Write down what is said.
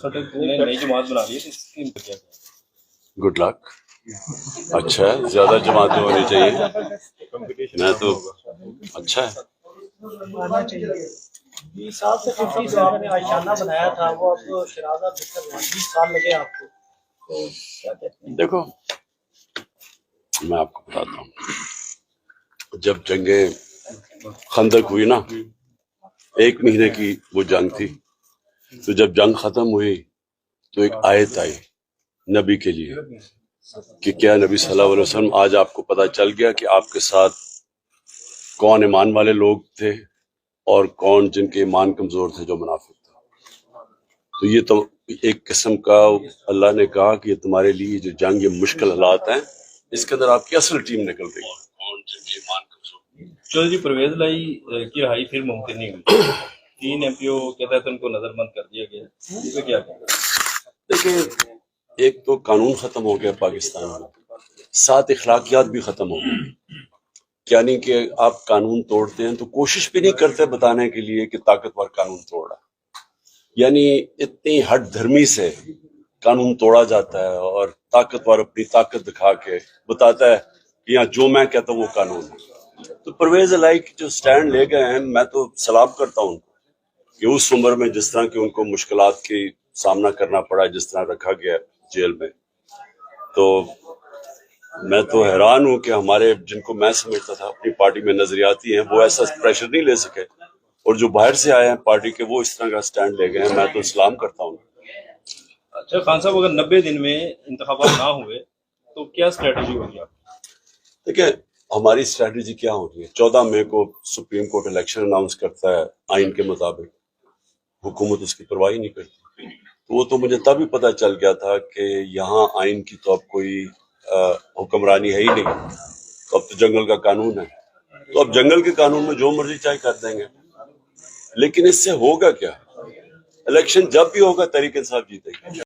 نئی جماعت بنا لی ہے، گڈ لک. اچھا ہے، زیادہ جماعتیں ہونی چاہیے. میں تو اچھا ہے. 20 سال سے 50 سال میں آشیانہ بنایا تھا، وہ اب شرازہ 20 سال لگے آپ کو، تو کیا کہتے ہیں؟ دیکھو میں آپ کو بتاتا ہوں، جب جنگ خندق ہوئی نا، 1 مہینے کی وہ جنگ تھی، تو جب جنگ ختم ہوئی تو ایک آیت آئی نبی کے لیے کہ کیا نبی صلی اللہ علیہ وسلم آج آپ کو پتہ چل گیا کہ آپ کے ساتھ کون ایمان والے لوگ تھے اور کون جن کے ایمان کمزور تھے، جو منافق تھے. تو یہ تو ایک قسم کا اللہ نے کہا کہ یہ تمہارے لیے جو جنگ، یہ مشکل حالات ہیں، اس کے اندر آپ کی اصل ٹیم نکل گئی. کون جن کے ایمان کمزور. چودھری پرویز لائی کی رہائی پھر ممکن نہیں ہوئی. 3 MP کے تحت ان کو نظر بند کر دیا گیا، اس پہ کیا کہنا؟ دیکھیں، ایک تو قانون ختم ہو گیا پاکستان میں، 7 اخلاقیات بھی ختم ہو گئی. یعنی کہ آپ قانون توڑتے ہیں تو کوشش بھی نہیں کرتے بتانے کے لیے کہ طاقتور قانون توڑا. یعنی اتنی ہٹ دھرمی سے قانون توڑا جاتا ہے اور طاقتور اپنی طاقت دکھا کے بتاتا ہے کہ یہاں جو میں کہتا ہوں وہ قانون ہے. تو پرویز الہی جو سٹینڈ لے گئے ہیں، میں تو سلام کرتا ہوں کہ اس عمر میں جس طرح کی ان کو مشکلات کی سامنا کرنا پڑا، جس طرح رکھا گیا جیل میں، تو میں تو حیران ہوں کہ ہمارے جن کو میں سمجھتا تھا اپنی پارٹی میں نظریاتی ہیں، وہ ایسا پریشر نہیں لے سکے، اور جو باہر سے آئے ہیں پارٹی کے، وہ اس طرح کا سٹینڈ لے گئے ہیں. میں تو سلام کرتا ہوں. اچھا خان صاحب، اگر 90 دن میں انتخابات نہ ہوئے تو کیا اسٹریٹجی ہوگی آپ؟ دیکھیں، ہماری اسٹریٹجی کیا ہوتی ہے؟ 14 مئی کو سپریم کورٹ الیکشن اناؤنس کرتا ہے آئین کے مطابق، حکومت اس کی پرواہ نہیں کرتی. تو وہ تو مجھے تب ہی پتہ چل گیا تھا کہ یہاں آئین کی تو اب کوئی حکمرانی ہے ہی نہیں، تو اب تو جنگل کا قانون ہے. تو اب جنگل کے قانون میں جو مرضی چاہے کر دیں گے. لیکن اس سے ہوگا کیا؟ الیکشن جب بھی ہوگا تحریک انصاف جیتے گی.